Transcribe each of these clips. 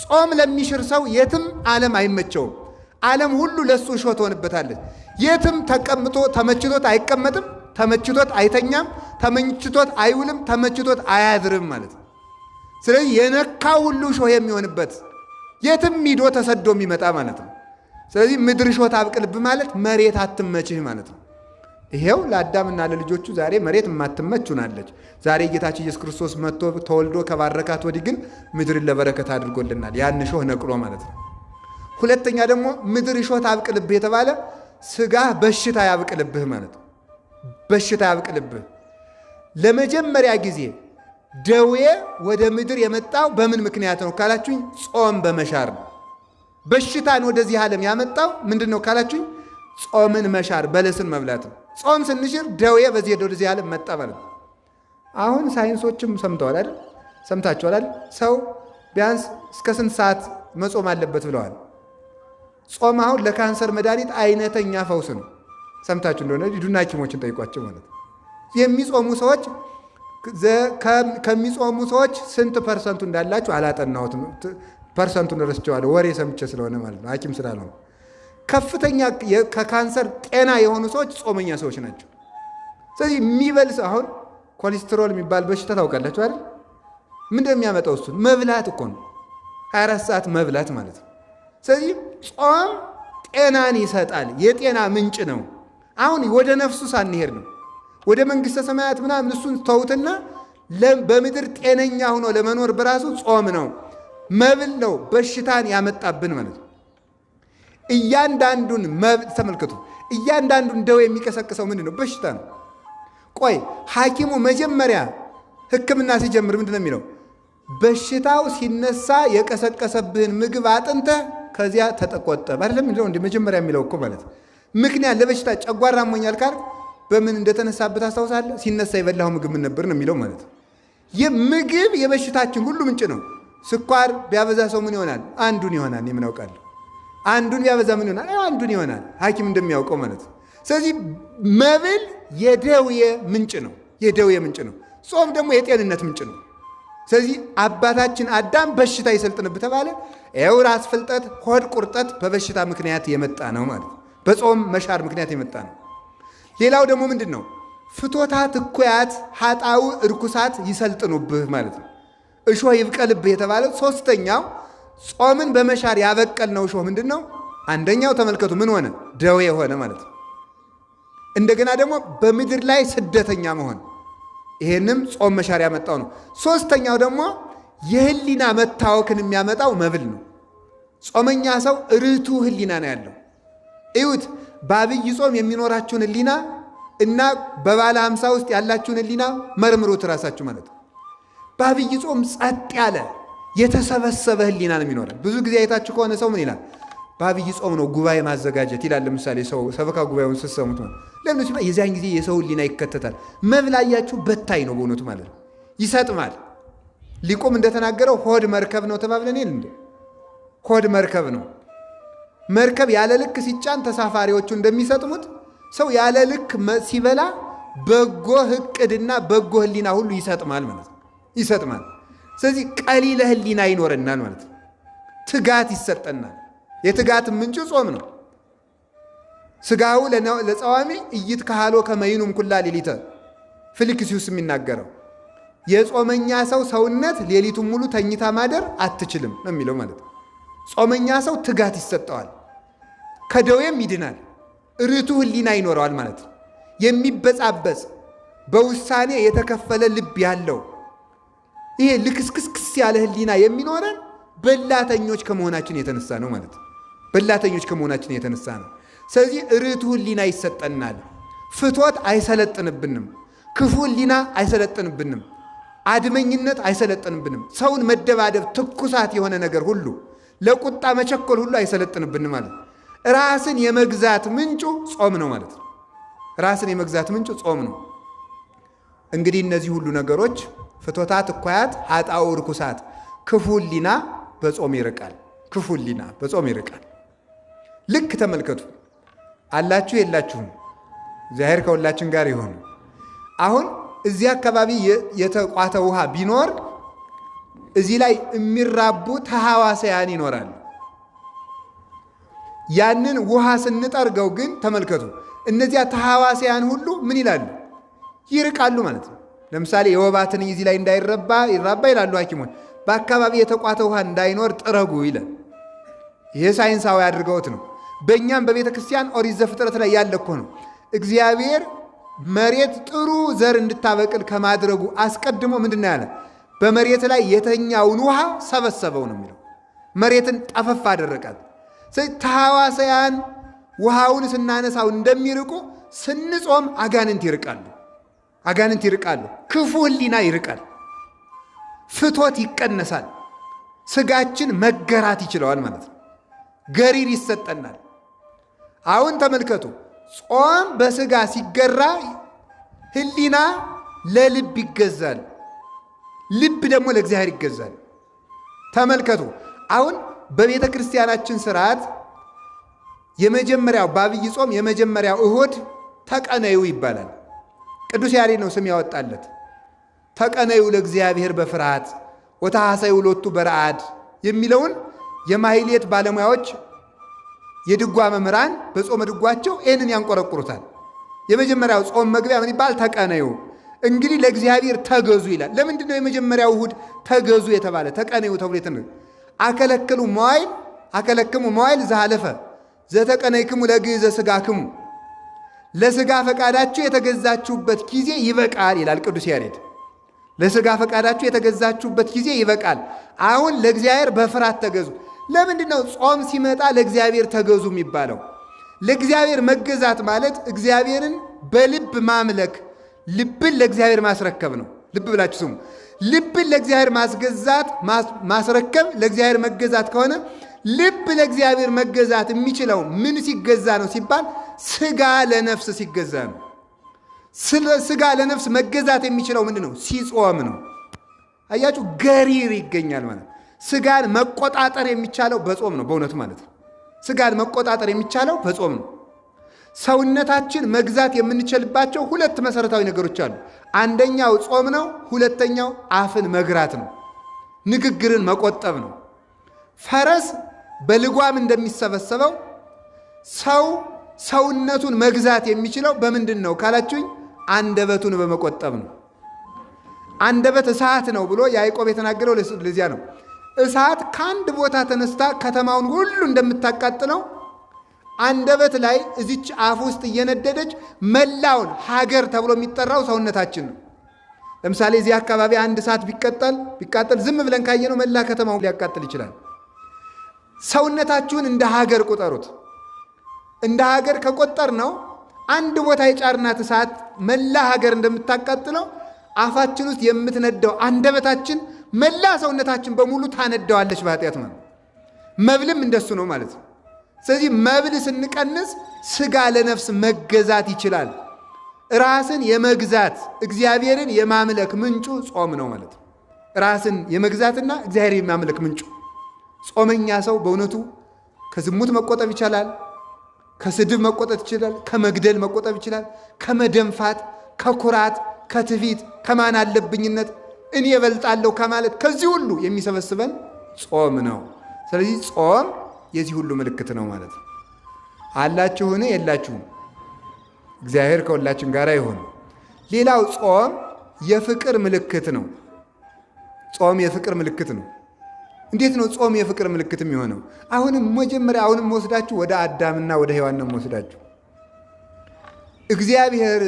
ጾም ለሚሽር ሰው የትም ዓለም አይመቸውም። ዓለም ሁሉ ለሱ እሾህ ትሆንበታለች። የትም ተቀምጦ ተመችቶት አይቀመጥም፣ ተመችቶት አይተኛም፣ ተመችቶት አይውልም፣ ተመችቶት አያድርም ማለት ነው። ስለዚህ የነካው ሁሉ እሾህ የሚሆንበት የትም ሂዶ ተሰዶ የሚመጣ ማለት ነው። ስለዚህ ምድር እሾህ ታብቅልብህ ማለት መሬት አትመችህ ማለት ነው። ይሄው ለአዳምና ለልጆቹ ዛሬ መሬት የማትመች ሆናለች። ዛሬ ጌታችን ኢየሱስ ክርስቶስ መጥቶ ተወልዶ ከባረካት ወዲህ ግን ምድርን ለበረከት አድርጎልናል። ያን እሾህ ነቅሎ ማለት ነው። ሁለተኛ ደግሞ ምድር እሾህ ታብቅልብህ የተባለ ስጋህ በሽታ ያብቅልብህ ማለት ነው። በሽታ ያብቅልብህ። ለመጀመሪያ ጊዜ ደዌ ወደ ምድር የመጣው በምን ምክንያት ነው ካላችሁኝ፣ ጾም በመሻር ነው። በሽታን ወደዚህ ዓለም ያመጣው ምንድን ነው ካላችሁኝ፣ ጾምን መሻር፣ በለስን መብላት ነው። ጾም ስንሽር ደዌ ወደዚህ ዓለም መጣ ማለት ነው። አሁን ሳይንሶችም ሰምተዋል አይደል? ሰምታችኋል አይደል? ሰው ቢያንስ እስከ ስንት ሰዓት መጾም አለበት ብለዋል። ጾም አሁን ለካንሰር መድኃኒት አይነተኛ ፈውስ ነው። ሰምታችሁ እንደሆነ ሂዱና ሐኪሞችን ጠይቋቸው ማለት ነው። የሚጾሙ ሰዎች ከሚጾሙ ሰዎች ስንት ፐርሰንቱ እንዳላችሁ አላጠናሁትም። ፐርሰንቱን ረስቼዋለሁ፣ ወሬ ሰምቼ ስለሆነ ማለት ነው፣ ሐኪም ስላልሆነ። ከፍተኛ ከካንሰር ጤና የሆኑ ሰዎች ጾመኛ ሰዎች ናቸው። ስለዚህ የሚበልስ አሁን ኮሌስትሮል የሚባል በሽታ ታውቃላችሁ አይደል? ምንድን ነው የሚያመጣው? እሱን መብላት እኮ ነው። 24 ሰዓት መብላት ማለት ነው። ስለዚህ ጾም ጤናን ይሰጣል፣ የጤና ምንጭ ነው። አሁን ወደ ነፍሱ ሳንሄድ ነው ወደ መንግሥተ ሰማያት ምናምን እሱን ተውትና በምድር ጤነኛ ሆኖ ለመኖር በራሱ ጾም ነው፣ መብል ነው በሽታን ያመጣብን ማለት ነው። እያንዳንዱን ተመልከቱ፣ እያንዳንዱን ደዌ የሚቀሰቅሰው ምንድን ነው? በሽታ ነው። ቆይ ሐኪሙ መጀመሪያ ሕክምና ሲጀምር ምንድን ነው የሚለው? በሽታው ሲነሳ የቀሰቀሰብህን ምግብ አጥንተህ ከዚያ ተቆጠብ አይደለም እንዴ? መጀመሪያ የሚለው እኮ ማለት ምክንያት ለበሽታ ጨጓራ አሞኛል ካልክ በምን እንደተነሳበት አስታውሳለህ? ሲነሳ የበላው ምግብ ምን ነበር ነው የሚለው ማለት ነው። የምግብ የበሽታችን ሁሉ ምንጭ ነው። ስኳር ቢያበዛ ሰው ምን ይሆናል? አንዱን ይሆናል። ምን አውቃለሁ? አንዱን ቢያበዛ ምን ይሆናል? አንዱን ይሆናል። ሐኪም እንደሚያውቀው ማለት ነው። ስለዚህ መብል የደዌ ምንጭ ነው፣ የደዌ ምንጭ ነው። ጾም ደግሞ የጤንነት ምንጭ ነው። ስለዚህ አባታችን አዳም በሽታ ይሰልጥንብህ ተባለ። ይኸው ራስ ፍልጠት፣ ሆድ ቁርጠት በበሽታ ምክንያት የመጣ ነው ማለት ነው። በጾም መሻር ምክንያት የመጣ ነው። ሌላው ደግሞ ምንድን ነው? ፍቶታት እኩያት ኃጣው እርኩሳት ይሰልጥኑብህ ማለት ነው። እሾህ ይብቀልብህ የተባለው ሶስተኛው ጾምን በመሻር ያበቀልነው እሾህ ምንድን ነው? አንደኛው ተመልከቱ፣ ምን ሆነ? ደዌ ሆነ ማለት ነው። እንደገና ደግሞ በምድር ላይ ስደተኛ መሆን፣ ይሄንም ጾም መሻር ያመጣው ነው። ሶስተኛው ደግሞ የህሊና መታወክን የሚያመጣው መብል ነው። ጾመኛ ሰው ርቱ ህሊና ነው ያለው። እዩት፣ በአብይ ጾም የሚኖራችሁን ህሊና እና በባለ 50 ውስጥ ያላችሁን ህሊና መርምሩት ራሳችሁ ማለት ነው። በአብይ ጾም ጸጥ ያለ የተሰበሰበ ህሊና ነው የሚኖረን። ብዙ ጊዜ አይታችሁ ከሆነ ሰው ምን ይላል? በአብይ ጾም ነው ጉባኤ ማዘጋጀት ይላል። ለምሳሌ ሰው ሰበካ ጉባኤውን ስትሰሙት ነው ለምን ሲባል የዚያን ጊዜ የሰው ህሊና ይከተታል። መብላያችሁ በታይ ነው በእውነቱ ማለት ነው፣ ይሰጥማል። ሊቁም እንደተናገረው ሆድ መርከብ ነው ተባብለን ይል እንዴ? ሆድ መርከብ ነው። መርከብ ያለ ልክ ሲጫን ተሳፋሪዎቹ እንደሚሰጥሙት ሰው ያለ ልክ ሲበላ በጎ ዕቅድና በጎ ህሊና ሁሉ ይሰጥማል ማለት ነው፣ ይሰጥማል። ስለዚህ ቀሊለ ህሊና ይኖረናል ማለት ነው። ትጋት ይሰጠናል። የትጋት ምንጭ ጾም ነው። ስጋው ለጸዋሚ ኢይትከሃሎ ከመይኑም ኩላ ሌሊተ ፊልክስዩስ የሚናገረው የጾመኛ ሰው ሰውነት ሌሊቱን ሙሉ ተኝታ ማደር አትችልም ነው የሚለው ማለት ነው። ጾመኛ ሰው ትጋት ይሰጠዋል፣ ከደዌም ይድናል፣ ርቱ ህሊና ይኖረዋል ማለት ነው። የሚበጻበጽ በውሳኔ የተከፈለ ልብ ያለው ይሄ ልክስክስክስ ያለ ህሊና የሚኖረን በላተኞች ከመሆናችን የተነሳ ነው ማለት ነው። በላተኞች ከመሆናችን የተነሳ ነው። ስለዚህ ርቱ ህሊና ይሰጠናል። ፍቶት አይሰለጥንብንም፣ ክፉ ህሊና አይሰለጥንብንም፣ አድመኝነት አይሰለጥንብንም። ሰውን መደባደብ፣ ትኩሳት የሆነ ነገር ሁሉ፣ ለቁጣ መቸኮል ሁሉ አይሰለጥንብንም ማለት ነው። ራስን የመግዛት ምንጩ ጾም ነው ማለት ነው። ራስን የመግዛት ምንጩ ጾም ነው። እንግዲህ እነዚህ ሁሉ ነገሮች ፍቶታት እኩያት ኃጣው ርኩሳት፣ ክፉ ህሊና በጾም ይርቃል። ክፉ ህሊና በጾም ይርቃል። ልክ ተመልከቱ፣ አላችሁ የላችሁም፣ እግዚአብሔር ከሁላችን ጋር ይሆን። አሁን እዚህ አካባቢ የተቋተ ውሃ ቢኖር እዚህ ላይ የሚራቡ ተሐዋስያን ይኖራሉ። ያንን ውሃ ስንጠርገው ግን ተመልከቱ፣ እነዚያ ተሐዋስያን ሁሉ ምን ይላሉ? ይርቃሉ ማለት ነው። ለምሳሌ የወባ ትንኝ እዚህ ላይ እንዳይረባ ይራባ ይላሉ ሐኪሞች። በአካባቢ የተቋተ ውሃ እንዳይኖር ጥረጉ ይላል። ይሄ ሳይንሳዊ አድርገውት ነው። በእኛም በቤተ ክርስቲያን ኦሪት ዘፍጥረት ላይ ያለ እኮ ነው። እግዚአብሔር መሬት ጥሩ ዘር እንድታበቅል ከማድረጉ አስቀድሞ ምንድን ነው ያለ? በመሬት ላይ የተኛውን ውሃ ሰበሰበው ነው የሚለው። መሬትን ጠፈፍ አደረቃት። ስለዚህ ተሐዋስያን ውሃውን ስናነሳው እንደሚርቁ ስንጾም አጋንንት ይርቃሉ። አጋንንት ይርቃሉ። ክፉ ሕሊና ይርቃል። ፍቶት ይቀነሳል። ስጋችን መገራት ይችለዋል ማለት ነው። ገሪር ይሰጠናል። አሁን ተመልከቱ፣ ጾም በስጋ ሲገራ ሕሊና ለልብ ይገዛል፣ ልብ ደግሞ ለእግዚአብሔር ይገዛል። ተመልከቱ፣ አሁን በቤተ ክርስቲያናችን ስርዓት የመጀመሪያው በዐቢይ ጾም የመጀመሪያው እሁድ ተቀነዩ ይባላል። ቅዱስ ያሬድ ነው ስም ያወጣለት። ተቀነዩ ለእግዚአብሔር በፍርሃት ወተሐሰዩ ሎቱ በረአድ የሚለውን የማሕሌት ባለሙያዎች የድጓ መምህራን በጾመ ድጓቸው ይህንን ያንቆረቁሩታል። የመጀመሪያው ጾም መግቢያ ምን ይባል? ተቀነዩ። እንግዲህ ለእግዚአብሔር ተገዙ ይላል። ለምንድን ነው የመጀመሪያው እሁድ ተገዙ የተባለ? ተቀነዩ ተብሎ አከለክሙ መዋይል ዘሃለፈ ዘተቀነይክሙ ለግእዘ ሥጋክሙ፣ ለሥጋ ፈቃዳችሁ የተገዛችሁበት ጊዜ ይበቃል ይላል ቅዱስ ያሬድ። ለሥጋ ፈቃዳችሁ የተገዛችሁበት ጊዜ ይበቃል። አሁን ለእግዚአብሔር በፍርሃት ተገዙ። ለምንድን ነው ጾም ሲመጣ ለእግዚአብሔር ተገዙ የሚባለው? ለእግዚአብሔር መገዛት ማለት እግዚአብሔርን በልብ ማምለክ፣ ልብን ለእግዚአብሔር ማስረከብ ነው። ልብ ብላችሁ ስሙ። ልብን ለእግዚአብሔር ማስገዛት ማስረከብ ለእግዚአብሔር መገዛት ከሆነ ልብ ለእግዚአብሔር መገዛት የሚችለው ምን ሲገዛ ነው ሲባል ሥጋ ለነፍስ ሲገዛ ነው። ሥጋ ለነፍስ መገዛት የሚችለው ምንድን ነው? ሲጾም ነው። አያችሁ፣ ገሪር ይገኛል ማለት። ሥጋን መቆጣጠር የሚቻለው በጾም ነው። በእውነቱ ማለት ነው። ሥጋን መቆጣጠር የሚቻለው በጾም ነው። ሰውነታችን መግዛት የምንችልባቸው ሁለት መሰረታዊ ነገሮች አሉ። አንደኛው ጾም ነው። ሁለተኛው አፍን መግራት ነው። ንግግርን መቆጠብ ነው። ፈረስ በልጓም እንደሚሰበሰበው ሰው ሰውነቱን መግዛት የሚችለው በምንድን ነው ካላችሁኝ፣ አንደበቱን በመቆጠብ ነው። አንደበት እሳት ነው ብሎ ያዕቆብ የተናገረው ለዚያ ነው። እሳት ከአንድ ቦታ ተነስታ ከተማውን ሁሉ እንደምታቃጥለው አንደበት ላይ እዚች አፍ ውስጥ እየነደደች መላውን ሀገር ተብሎ የሚጠራው ሰውነታችን ነው። ለምሳሌ እዚህ አካባቢ አንድ እሳት ቢቃጠል ዝም ብለን ካየነው መላ ከተማውን ሊያቃጥል ይችላል። ሰውነታችሁን እንደ ሀገር ቁጠሩት። እንደ ሀገር ከቆጠር ነው አንድ ቦታ የጫርናት እሳት መላ ሀገር እንደምታቃጥለው አፋችን ውስጥ የምትነደው አንደበታችን መላ ሰውነታችን በሙሉ ታነደዋለች በኃጢአት ማለት። መብልም እንደሱ ነው ማለት ነው። ስለዚህ መብል ስንቀንስ ሥጋ ለነፍስ መገዛት ይችላል። ራስን የመግዛት እግዚአብሔርን የማምለክ ምንጩ ጾም ነው ማለት ነው። ራስን የመግዛትና እግዚአብሔር የማምለክ ምንጩ ጾመኛ ሰው በእውነቱ ከዝሙት መቆጠብ ይችላል፣ ከስድብ መቆጠብ ይችላል፣ ከመግደል መቆጠብ ይችላል፣ ከመደንፋት፣ ከኩራት፣ ከትዕቢት፣ ከማን አለብኝነት እኔ እበልጣለሁ ከማለት ከዚህ ሁሉ የሚሰበስበን ጾም ነው። ስለዚህ ጾም የዚህ ሁሉ ምልክት ነው ማለት ነው። አላችሁን? የላችሁም? እግዚአብሔር ከሁላችን ጋር ይሁን። ሌላው ጾም የፍቅር ምልክት ነው። ጾም የፍቅር ምልክት ነው። እንዴት ነው ጾም የፍቅር ምልክት የሚሆነው? አሁንም ወስዳችሁ ወደ አዳምና ወደ ሔዋን ነው ወስዳችሁ። እግዚአብሔር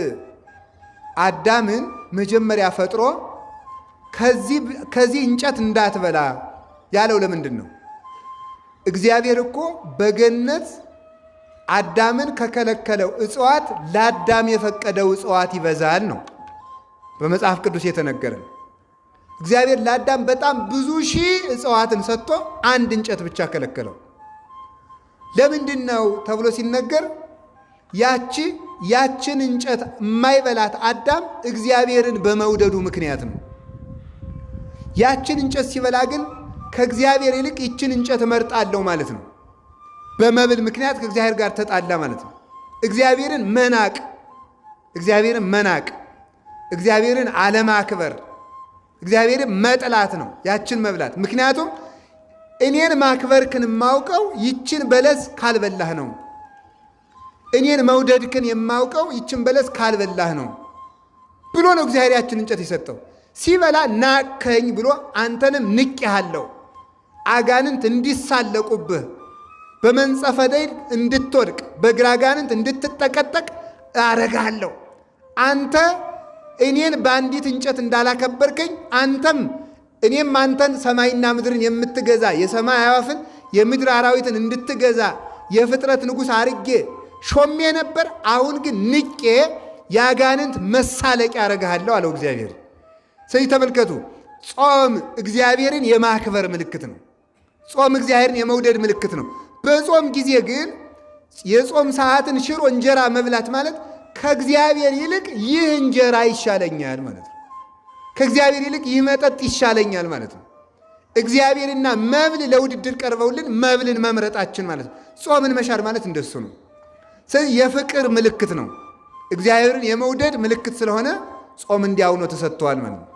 አዳምን መጀመሪያ ፈጥሮ ከዚህ እንጨት እንዳትበላ ያለው ለምንድን ነው? እግዚአብሔር እኮ በገነት አዳምን ከከለከለው እጽዋት ለአዳም የፈቀደው እጽዋት ይበዛል ነው በመጽሐፍ ቅዱስ የተነገረን። እግዚአብሔር ለአዳም በጣም ብዙ ሺህ እጽዋትን ሰጥቶ አንድ እንጨት ብቻ ከለከለው። ለምንድን ነው ተብሎ ሲነገር ያችን እንጨት የማይበላት አዳም እግዚአብሔርን በመውደዱ ምክንያት ነው። ያችን እንጨት ሲበላ ግን ከእግዚአብሔር ይልቅ ይችን እንጨት እመርጣለሁ ማለት ነው። በመብል ምክንያት ከእግዚአብሔር ጋር ተጣላ ማለት ነው። እግዚአብሔርን መናቅ፣ እግዚአብሔርን አለማክበር፣ እግዚአብሔርን መጥላት ነው ያችን መብላት። ምክንያቱም እኔን ማክበርክን የማውቀው ይችን በለስ ካልበላህ ነው። እኔን መውደድክን የማውቀው ይችን በለስ ካልበላህ ነው ብሎ ነው እግዚአብሔር ያችን እንጨት የሰጠው። ሲበላ ናቀኝ ብሎ አንተንም ንቄሃለሁ፣ አጋንንት እንዲሳለቁብህ፣ በመንጸፈ ደይን እንድትወድቅ፣ በግራ አጋንንት እንድትጠቀጠቅ አረጋለሁ። አንተ እኔን በአንዲት እንጨት እንዳላከበርከኝ እኔም አንተን ሰማይና ምድርን የምትገዛ የሰማይ አዕዋፍን የምድር አራዊትን እንድትገዛ የፍጥረት ንጉሥ አርጌ ሾሜ ነበር። አሁን ግን ንቄ የአጋንንት መሳለቂያ አረጋለሁ አለው እግዚአብሔር። ስለዚህ ተመልከቱ፣ ጾም እግዚአብሔርን የማክበር ምልክት ነው። ጾም እግዚአብሔርን የመውደድ ምልክት ነው። በጾም ጊዜ ግን የጾም ሰዓትን ሽሮ እንጀራ መብላት ማለት ከእግዚአብሔር ይልቅ ይህ እንጀራ ይሻለኛል ማለት ነው። ከእግዚአብሔር ይልቅ ይህ መጠጥ ይሻለኛል ማለት ነው። እግዚአብሔርና መብል ለውድድር ቀርበውልን መብልን መምረጣችን ማለት ነው። ጾምን መሻር ማለት እንደሱ ነው። ስለዚህ የፍቅር ምልክት ነው። እግዚአብሔርን የመውደድ ምልክት ስለሆነ ጾም እንዲያውኖ ተሰጥቷል ማለት ነው።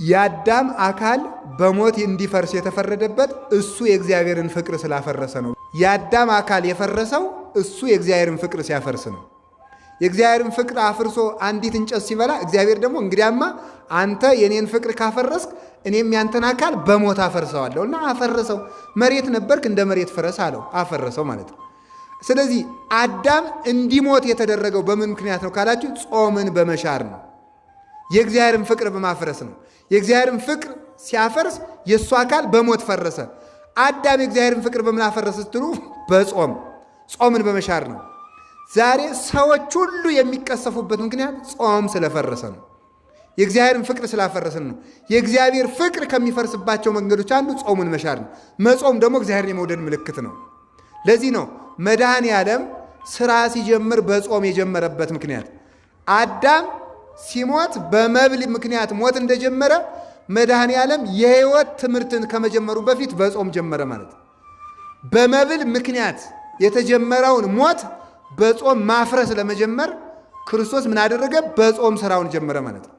የአዳም አካል በሞት እንዲፈርስ የተፈረደበት እሱ የእግዚአብሔርን ፍቅር ስላፈረሰ ነው። የአዳም አካል የፈረሰው እሱ የእግዚአብሔርን ፍቅር ሲያፈርስ ነው። የእግዚአብሔርን ፍቅር አፍርሶ አንዲት እንጨት ሲበላ እግዚአብሔር ደግሞ እንግዲያማ አንተ የኔን ፍቅር ካፈረስክ እኔም ያንተን አካል በሞት አፈርሰዋለሁ እና አፈረሰው። መሬት ነበርክ እንደ መሬት ፍረስ አለው፣ አፈረሰው ማለት ነው። ስለዚህ አዳም እንዲሞት የተደረገው በምን ምክንያት ነው ካላችሁ ጾምን በመሻር ነው። የእግዚአብሔርን ፍቅር በማፍረስ ነው። የእግዚአብሔርን ፍቅር ሲያፈርስ የእሱ አካል በሞት ፈረሰ። አዳም የእግዚአብሔርን ፍቅር በምን አፈረሰ ስትሉ ጾምን በመሻር ነው። ዛሬ ሰዎች ሁሉ የሚቀሰፉበት ምክንያት ጾም ስለፈረሰ ነው። የእግዚአብሔርን ፍቅር ስላፈረስን ነው። የእግዚአብሔር ፍቅር ከሚፈርስባቸው መንገዶች አንዱ ጾሙን መሻር ነው። መጾም ደግሞ እግዚአብሔርን የመውደድ ምልክት ነው። ለዚህ ነው መድኃኔ ዓለም ስራ ሲጀምር በጾም የጀመረበት ምክንያት። አዳም ሲሞት በመብል ምክንያት ሞት እንደጀመረ መድኃኔ ዓለም የሕይወት ትምህርትን ከመጀመሩ በፊት በጾም ጀመረ ማለት ነው። በመብል ምክንያት የተጀመረውን ሞት በጾም ማፍረስ ለመጀመር ክርስቶስ ምን አደረገ? በጾም ስራውን ጀመረ ማለት ነው።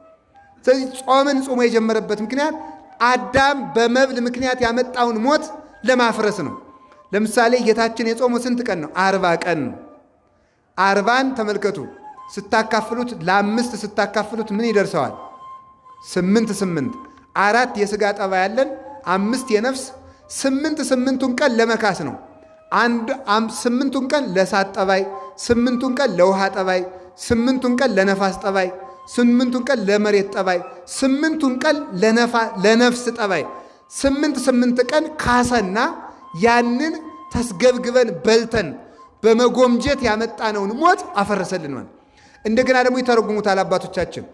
ስለዚህ ጾምን ጾሞ የጀመረበት ምክንያት አዳም በመብል ምክንያት ያመጣውን ሞት ለማፍረስ ነው። ለምሳሌ ጌታችን የጾመው ስንት ቀን ነው? 40 ቀን ነው። 40ን ተመልከቱ። ስታካፍሉት ለ5 ስታካፍሉት ምን ይደርሰዋል? 8 4 የሥጋ ጠባይ ያለን 5 የነፍስ 8ቱን ቀን ለመካስ ነው። 8ቱን ቀን ለእሳት ጠባይ፣ 8ቱን ቀን ለውሃ ጠባይ፣ 8ቱን ቀን ለነፋስ ጠባይ፣ 8ቱን ቀን ለመሬት ጠባይ፣ 8ቱን ቀን ለነፍስ ጠባይ 8 ቀን ካሰና ያንን ተስገብግበን በልተን በመጎምጀት ያመጣነውን ሞት አፈረሰልን ማለት። እንደገና ደግሞ ይተረጉሙታል አባቶቻችን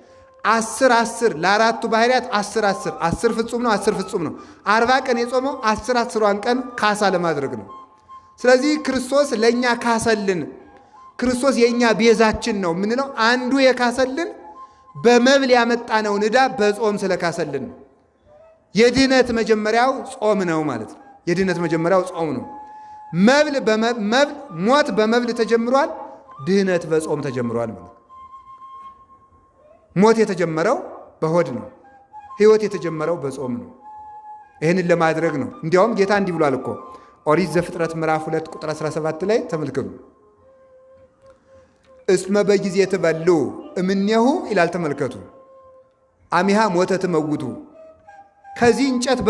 10 ለአራቱ ባህሪያት 10 ፍጹም ነው፣ 10 ፍጹም ነው። 40 ቀን የጾመው 10ን ቀን ካሳ ለማድረግ ነው። ስለዚህ ክርስቶስ ለእኛ ካሰልን፣ ክርስቶስ የእኛ ቤዛችን ነው የምንለው አንዱ የካሰልን በመብል ያመጣነውን ዕዳ በጾም ስለካሰልን ነው። የድህነት መጀመሪያው ጾም ነው ማለት ነው። የድህነት መጀመሪያው ጾም ነው። ሞት በመብል ተጀምሯል፣ ድህነት በጾም ተጀምሯል ማለት ነው። ሞት የተጀመረው በሆድ ነው። ሕይወት የተጀመረው በጾም ነው። ይህንን ለማድረግ ነው። እንዲያውም ጌታ እንዲህ ብሏል እኮ ኦሪት ዘፍጥረት ምዕራፍ 2 ቁጥር 17 ላይ ተመልከቱ። እስመ በጊዜ ትበሉ እምኔሁ ይላል። ተመልከቱ። አሚሃ ሞተ ትመውቱ፣ ከዚህ እንጨት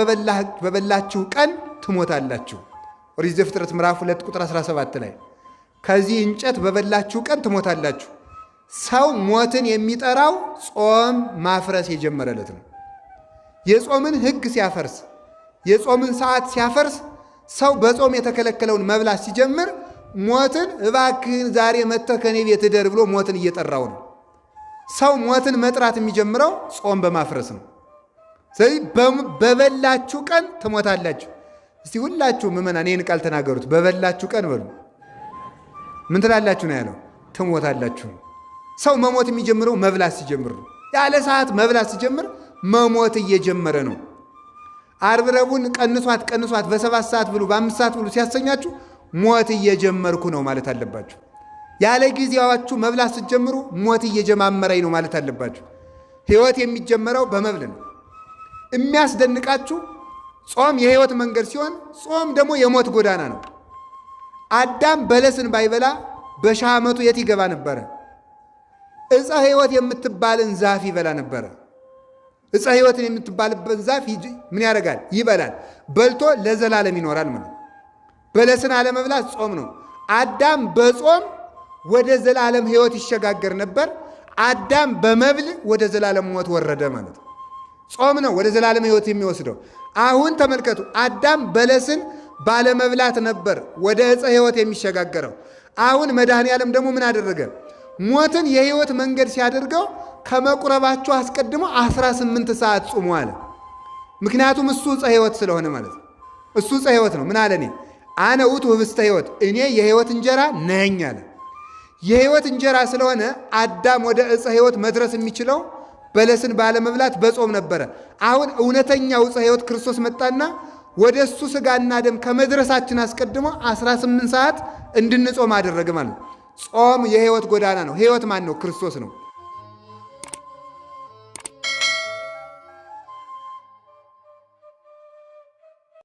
በበላችሁ ቀን ትሞታላችሁ። ኦሪት ዘፍጥረት ምዕራፍ 2 ቁጥር 17 ላይ ከዚህ እንጨት በበላችሁ ቀን ትሞታላችሁ። ሰው ሞትን የሚጠራው ጾም ማፍረስ የጀመረለት ነው። የጾምን ሕግ ሲያፈርስ፣ የጾምን ሰዓት ሲያፈርስ፣ ሰው በጾም የተከለከለውን መብላት ሲጀምር ሞትን እባክህን ዛሬ መጥተህ ከኔ ቤት እደር ብሎ ሞትን እየጠራው ነው። ሰው ሞትን መጥራት የሚጀምረው ጾም በማፍረስ ነው። ስለዚህ በበላችሁ ቀን ትሞታላችሁ። እስቲ ሁላችሁ ምእመናን ይህን ቃል ተናገሩት። በበላችሁ ቀን በሉ። ምን ትላላችሁ ነው ያለው? ትሞታላችሁ። ሰው መሞት የሚጀምረው መብላት ሲጀምር ነው። ያለ ሰዓት መብላት ሲጀምር መሞት እየጀመረ ነው። ዓርብ ረቡዕን ቀንሷት በ7 ሰዓት ብሉ፣ በ5 ሰዓት ብሉ ሲያሰኛችሁ ሞት እየጀመርኩ ነው ማለት አለባችሁ። ያለ ጊዜያችሁ መብላት ስትጀምሩ ሞት እየጀማመረኝ ነው ማለት አለባችሁ። ሕይወት የሚጀመረው በመብል ነው። የሚያስደንቃችሁ ጾም የሕይወት መንገድ ሲሆን ጾም ደግሞ የሞት ጎዳና ነው። አዳም በለስን ባይበላ በሺህ ዓመቱ የት ይገባ ነበረ? ዕፀ ሕይወት የምትባልን ዛፍ ይበላ ነበረ። ዕፀ ሕይወትን የምትባልበት ዛፍ ምን ያደርጋል? ይበላል። በልቶ ለዘላለም ይኖራል ማለት። በለስን አለመብላት ጾም ነው። አዳም በጾም ወደ ዘላለም ሕይወት ይሸጋገር ነበር። አዳም በመብል ወደ ዘላለም ሞት ወረደ ማለት ነው። ጾም ነው ወደ ዘላለም ሕይወት የሚወስደው። አሁን ተመልከቱ፣ አዳም በለስን ባለመብላት ነበር ወደ ዕፀ ሕይወት የሚሸጋገረው። አሁን መድኃኔ ዓለም ደግሞ ምን አደረገ? ሞትን የሕይወት መንገድ ሲያደርገው ከመቁረባቸው አስቀድሞ 18 ሰዓት ጹሙ አለ። ምክንያቱም እሱ ዕፀ ሕይወት ስለሆነ ማለት ነው። እሱ ዕፀ ሕይወት ነው። ምን አለ? አነ ውእቱ ኅብስተ ሕይወት፣ እኔ የሕይወት እንጀራ ነኝ አለ። የሕይወት እንጀራ ስለሆነ አዳም ወደ ዕፀ ሕይወት መድረስ የሚችለው በለስን ባለመብላት በጾም ነበረ። አሁን እውነተኛው ዕፀ ሕይወት ክርስቶስ መጣና ወደ እሱ ሥጋና ደም ከመድረሳችን አስቀድሞ 18 ሰዓት እንድንጾም አደረገ ማለት ነው። ጾም የሕይወት ጎዳና ነው። ሕይወት ማን ነው? ክርስቶስ ነው።